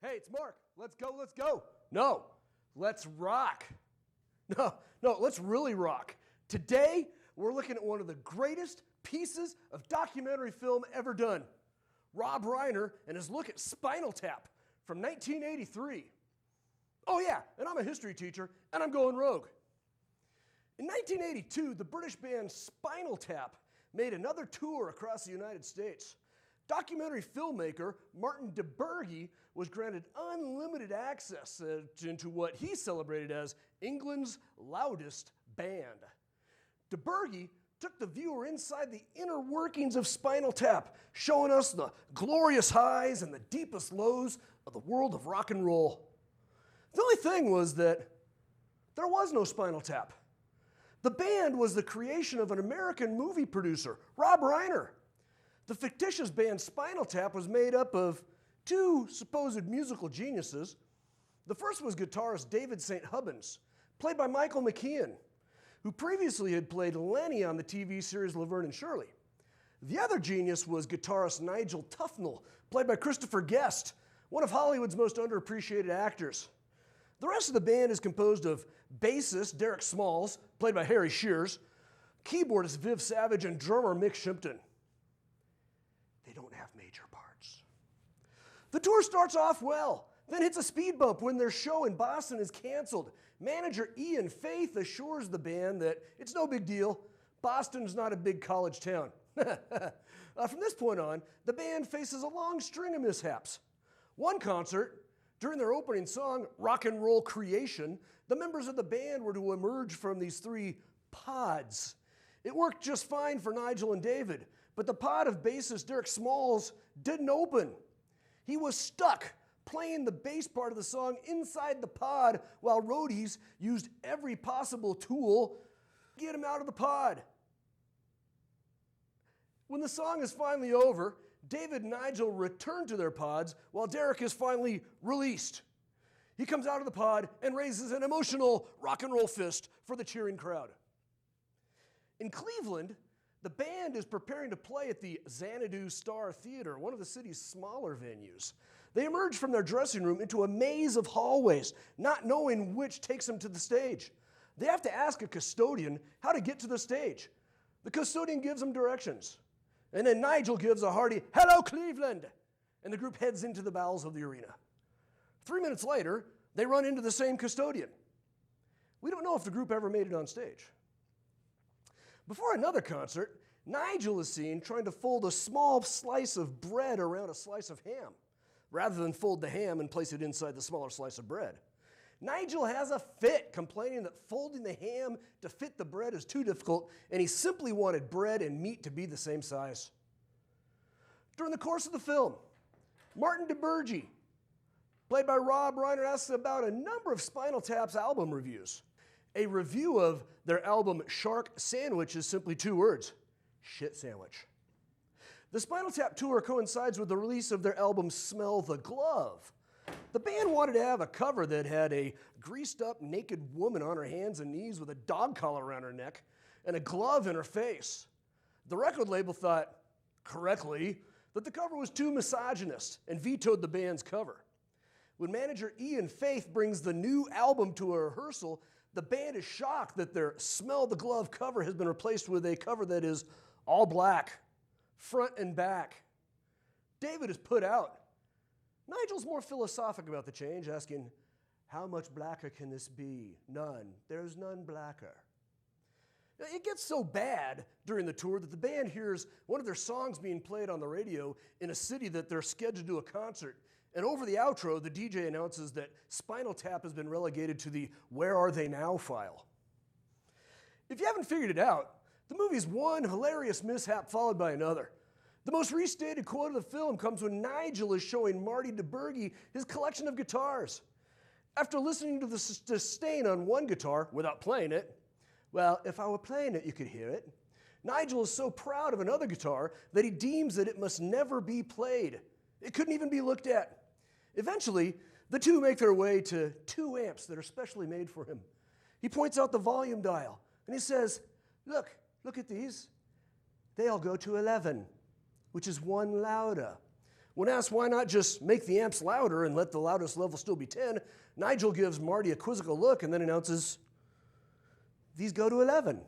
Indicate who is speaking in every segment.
Speaker 1: Hey, it's Mark. Let's go, let's go. No, let's rock. No, let's really rock. Today, we're looking at one of the greatest pieces of documentary film ever done. Rob Reiner and his look at Spinal Tap from 1983. Oh yeah, and I'm a history teacher, and I'm going rogue. In 1982, the British band Spinal Tap made another tour across the United States. Documentary filmmaker Martin Dibergi was granted unlimited access into what he celebrated as England's loudest band. Dibergi took the viewer inside the inner workings of Spinal Tap, showing us the glorious highs and the deepest lows of the world of rock and roll. The only thing was that there was no Spinal Tap. The band was the creation of an American movie producer, Rob Reiner. The fictitious band Spinal Tap was made up of two supposed musical geniuses. The first was guitarist David St. Hubbins, played by Michael McKeon, who previously had played Lenny on the TV series Laverne and Shirley. The other genius was guitarist Nigel Tufnell, played by Christopher Guest, one of Hollywood's most underappreciated actors. The rest of the band is composed of bassist Derek Smalls, played by Harry Shearer, keyboardist Viv Savage, and drummer Mick Shimpton. They don't have major parts. The tour starts off well, then hits a speed bump when their show in Boston is canceled. Manager Ian Faith assures the band that it's no big deal. Boston's not a big college town. From this point on, the band faces a long string of mishaps. One concert, during their opening song, Rock and Roll Creation, the members of the band were to emerge from these three pods. It worked just fine for Nigel and David, but the pod of bassist Derek Smalls didn't open. He was stuck playing the bass part of the song inside the pod while roadies used every possible tool to get him out of the pod. When the song is finally over, David and Nigel return to their pods while Derek is finally released. He comes out of the pod and raises an emotional rock and roll fist for the cheering crowd. In Cleveland, the band is preparing to play at the Xanadu Star Theater, one of the city's smaller venues. They emerge from their dressing room into a maze of hallways, not knowing which takes them to the stage. They have to ask a custodian how to get to the stage. The custodian gives them directions. And then Nigel gives a hearty, "Hello, Cleveland!" and the group heads into the bowels of the arena. 3 minutes later, they run into the same custodian. We don't know if the group ever made it on stage. Before another concert, Nigel is seen trying to fold a small slice of bread around a slice of ham, rather than fold the ham and place it inside the smaller slice of bread. Nigel has a fit, complaining that folding the ham to fit the bread is too difficult, and he simply wanted bread and meat to be the same size. During the course of the film, Martin Dibergi, played by Rob Reiner, asks about a number of Spinal Tap's album reviews. A review of their album Shark Sandwich is simply 2 words: shit sandwich. The Spinal Tap tour coincides with the release of their album Smell the Glove. The band wanted to have a cover that had a greased up naked woman on her hands and knees with a dog collar around her neck and a glove in her face. The record label thought, correctly, that the cover was too misogynist and vetoed the band's cover. When manager Ian Faith brings the new album to a rehearsal, the band is shocked that their Smell the Glove cover has been replaced with a cover that is all black, front and back. David is put out. Nigel's more philosophic about the change, asking, "How much blacker can this be? None. There's none blacker." It gets so bad during the tour that the band hears one of their songs being played on the radio in a city that they're scheduled to do a concert. And over the outro, the DJ announces that Spinal Tap has been relegated to the "Where Are They Now" file. If you haven't figured it out, the movie's one hilarious mishap followed by another. The most restated quote of the film comes when Nigel is showing Marty Dibergi his collection of guitars. After listening to the disdain on one guitar without playing it, "Well, if I were playing it, you could hear it," Nigel is so proud of another guitar that he deems that it must never be played. It couldn't even be looked at. Eventually, the two make their way to 2 amps that are specially made for him. He points out the volume dial, and he says, look at these. They all go to 11, which is 1 louder. When asked why not just make the amps louder and let the loudest level still be 10, Nigel gives Marty a quizzical look and then announces, "These go to 11.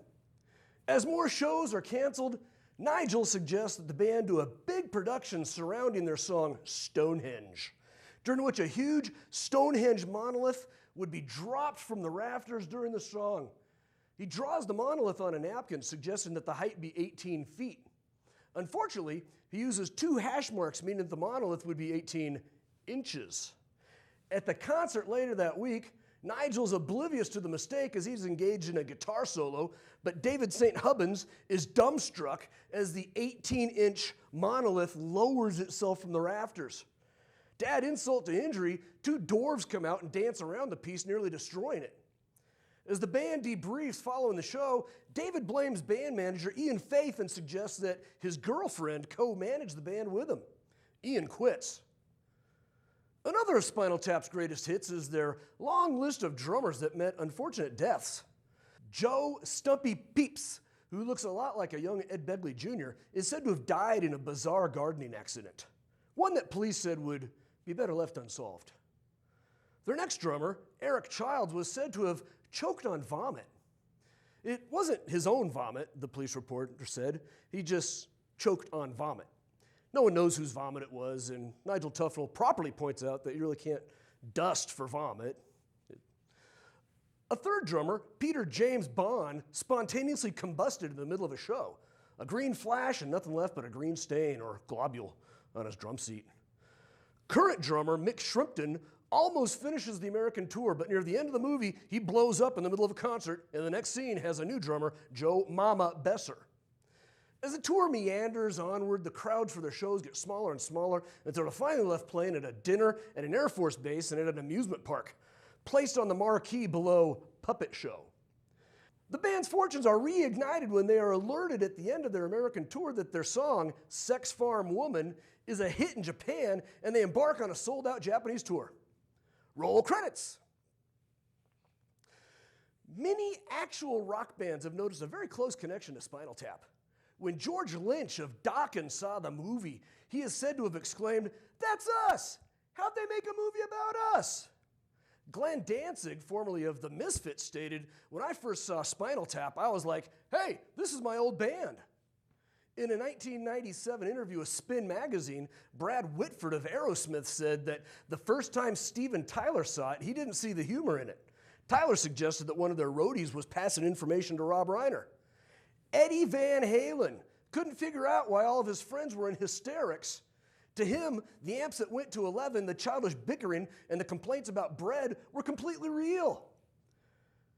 Speaker 1: As more shows are canceled, Nigel suggests that the band do a big production surrounding their song Stonehenge, during which a huge Stonehenge monolith would be dropped from the rafters during the song. He draws the monolith on a napkin, suggesting that the height be 18 feet. Unfortunately, he uses 2 hash marks, meaning that the monolith would be 18 inches. At the concert later that week, Nigel's oblivious to the mistake as he's engaged in a guitar solo, but David St. Hubbins is dumbstruck as the 18-inch monolith lowers itself from the rafters. To add insult to injury, 2 dwarves come out and dance around the piece, nearly destroying it. As the band debriefs following the show, David blames band manager Ian Faith and suggests that his girlfriend co-managed the band with him. Ian quits. Another of Spinal Tap's greatest hits is their long list of drummers that met unfortunate deaths. Joe Stumpy Pepys, who looks a lot like a young Ed Begley Jr., is said to have died in a bizarre gardening accident, one that police said would be better left unsolved. Their next drummer, Eric Childs, was said to have choked on vomit. It wasn't his own vomit, the police reporter said. He just choked on vomit. No one knows whose vomit it was, and Nigel Tufnell properly points out that you really can't dust for vomit. A third drummer, Peter James Bond, spontaneously combusted in the middle of a show. A green flash and nothing left but a green stain or globule on his drum seat. Current drummer Mick Shrimpton almost finishes the American tour, but near the end of the movie, he blows up in the middle of a concert, and the next scene has a new drummer, Joe Mama Besser. As the tour meanders onward, the crowds for their shows get smaller and smaller until they're finally left playing at a dinner at an Air Force base and at an amusement park, placed on the marquee below Puppet Show. The band's fortunes are reignited when they are alerted at the end of their American tour that their song, Sex Farm Woman, is a hit in Japan, and they embark on a sold-out Japanese tour. Roll credits. Many actual rock bands have noticed a very close connection to Spinal Tap. When George Lynch of Dokken saw the movie, he is said to have exclaimed, "That's us! How'd they make a movie about us?" Glenn Danzig, formerly of The Misfits, stated, "When I first saw Spinal Tap, I was like, hey, this is my old band." In a 1997 interview with Spin magazine, Brad Whitford of Aerosmith said that the first time Steven Tyler saw it, he didn't see the humor in it. Tyler suggested that one of their roadies was passing information to Rob Reiner. Eddie Van Halen couldn't figure out why all of his friends were in hysterics. To him, the amps that went to 11, the childish bickering, and the complaints about bread were completely real.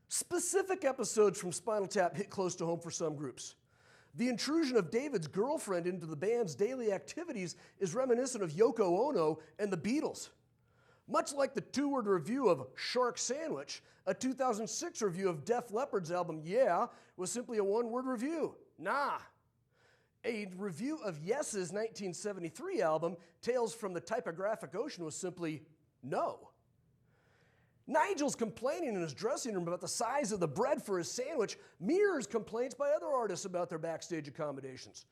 Speaker 1: Specific episodes from Spinal Tap hit close to home for some groups. The intrusion of David's girlfriend into the band's daily activities is reminiscent of Yoko Ono and the Beatles. Much like the 2-word review of Shark Sandwich, a 2006 review of Def Leppard's album Yeah was simply a 1-word review, nah. A review of Yes's 1973 album, Tales from the Typographic Ocean, was simply no. Nigel's complaining in his dressing room about the size of the bread for his sandwich mirrors complaints by other artists about their backstage accommodations.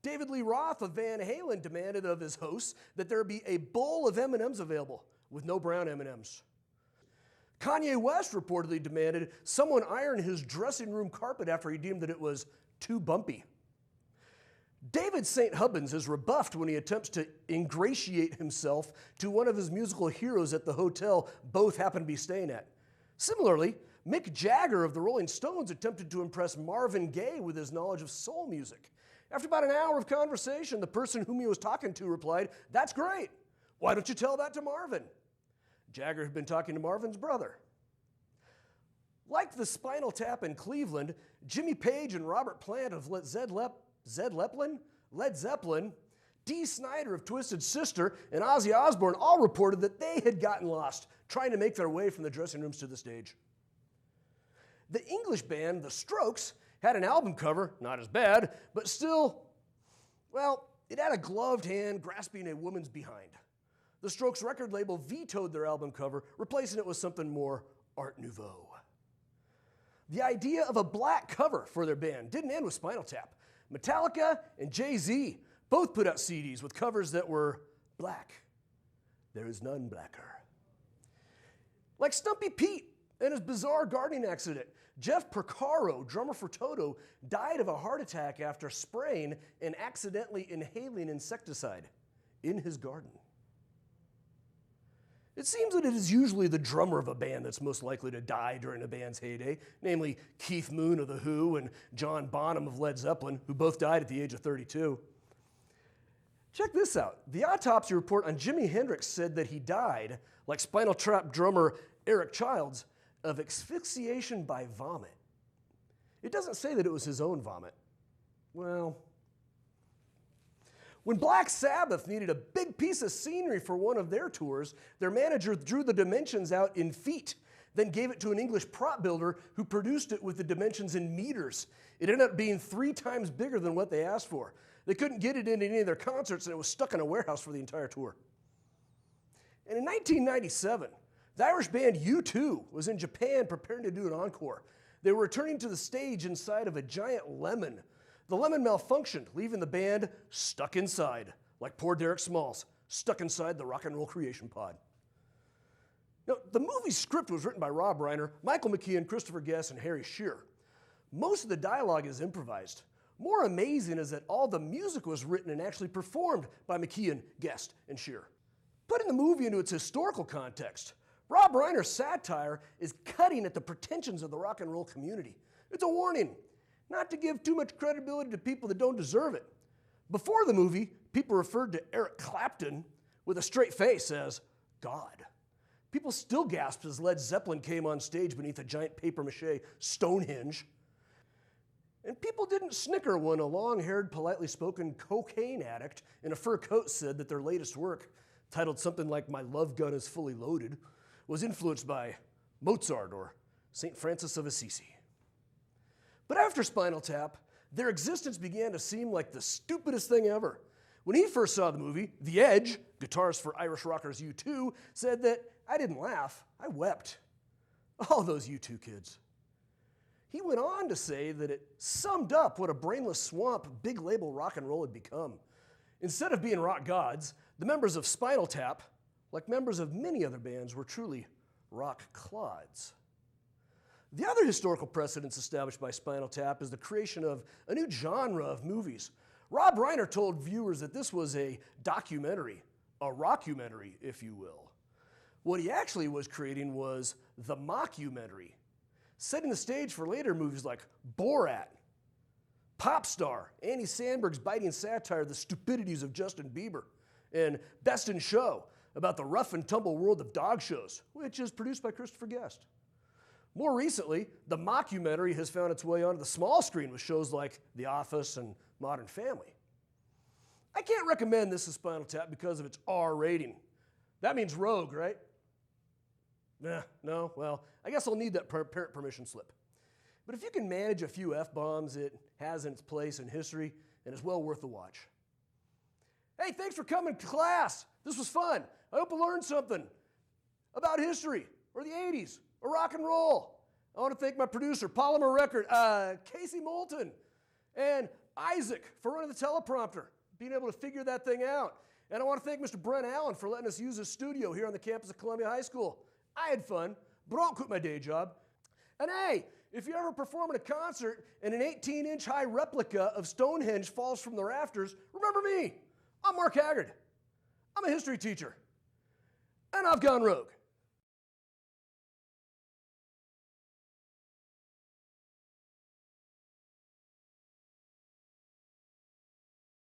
Speaker 1: David Lee Roth of Van Halen demanded of his hosts that there be a bowl of M&Ms available with no brown M&Ms. Kanye West reportedly demanded someone iron his dressing room carpet after he deemed that it was too bumpy. David St. Hubbins is rebuffed when he attempts to ingratiate himself to one of his musical heroes at the hotel both happen to be staying at. Similarly, Mick Jagger of the Rolling Stones attempted to impress Marvin Gaye with his knowledge of soul music. After about an hour of conversation, the person whom he was talking to replied, "That's great. Why don't you tell that to Marvin?" Jagger had been talking to Marvin's brother. Like the Spinal Tap in Cleveland, Jimmy Page and Robert Plant of Led Zeppelin, Dee Snider of Twisted Sister, and Ozzy Osbourne all reported that they had gotten lost trying to make their way from the dressing rooms to the stage. The English band, The Strokes, had an album cover, not as bad, but still, well, it had a gloved hand grasping a woman's behind. The Strokes record label vetoed their album cover, replacing it with something more Art Nouveau. The idea of a black cover for their band didn't end with Spinal Tap. Metallica and Jay-Z both put out CDs with covers that were black. There is none blacker. Like Stumpy Pete and his bizarre gardening accident, Jeff Porcaro, drummer for Toto, died of a heart attack after spraying and accidentally inhaling insecticide in his garden. It seems that it is usually the drummer of a band that's most likely to die during a band's heyday, namely Keith Moon of The Who and John Bonham of Led Zeppelin, who both died at the age of 32. Check this out. The autopsy report on Jimi Hendrix said that he died, like Spinal Tap drummer Eric Childs, of asphyxiation by vomit. It doesn't say that it was his own vomit. Well, when Black Sabbath needed a big piece of scenery for one of their tours, their manager drew the dimensions out in feet, then gave it to an English prop builder who produced it with the dimensions in meters. It ended up being 3 times bigger than what they asked for. They couldn't get it into any of their concerts, and it was stuck in a warehouse for the entire tour. And in 1997, the Irish band U2 was in Japan preparing to do an encore. They were returning to the stage inside of a giant lemon. The lemon malfunctioned, leaving the band stuck inside, like poor Derek Smalls, stuck inside the rock and roll creation pod. Now, the movie's script was written by Rob Reiner, Michael McKeon, Christopher Guest, and Harry Shearer. Most of the dialogue is improvised. More amazing is that all the music was written and actually performed by McKeon, Guest, and Shearer. Putting the movie into its historical context, Rob Reiner's satire is cutting at the pretensions of the rock and roll community. It's a warning not to give too much credibility to people that don't deserve it. Before the movie, people referred to Eric Clapton with a straight face as God. People still gasped as Led Zeppelin came on stage beneath a giant papier-mâché Stonehenge. And people didn't snicker when a long-haired, politely spoken cocaine addict in a fur coat said that their latest work, titled something like My Love Gun is Fully Loaded, was influenced by Mozart or St. Francis of Assisi. But after Spinal Tap, their existence began to seem like the stupidest thing ever. When he first saw the movie, The Edge, guitarist for Irish rockers U2, said that, "I didn't laugh, I wept." All those U2 kids. He went on to say that it summed up what a brainless swamp big label rock and roll had become. Instead of being rock gods, the members of Spinal Tap, like members of many other bands, were truly rock clods. The other historical precedence established by Spinal Tap is the creation of a new genre of movies. Rob Reiner told viewers that this was a documentary, a rockumentary, if you will. What he actually was creating was the mockumentary, setting the stage for later movies like Borat, Popstar, Andy Samberg's biting satire, The Stupidities of Justin Bieber, and Best in Show, about the rough and tumble world of dog shows, which is produced by Christopher Guest. More recently, the mockumentary has found its way onto the small screen with shows like The Office and Modern Family. I can't recommend this as Spinal Tap because of its R rating. That means rogue, right? No, well, I guess I'll need that parent permission slip. But if you can manage a few F-bombs, it has in its place in history and is well worth the watch. Hey, thanks for coming to class. This was fun. I hope you learned something about history or the 80s or rock and roll. I want to thank my producer, Polymer Record, Casey Moulton, and Isaac for running the teleprompter, being able to figure that thing out. And I want to thank Mr. Brent Allen for letting us use his studio here on the campus of Columbia High School. I had fun, but I won't quit my day job. And hey, if you ever perform at a concert and an 18-inch high replica of Stonehenge falls from the rafters, remember me. I'm Mark Haggard. I'm a history teacher, and I've gone rogue.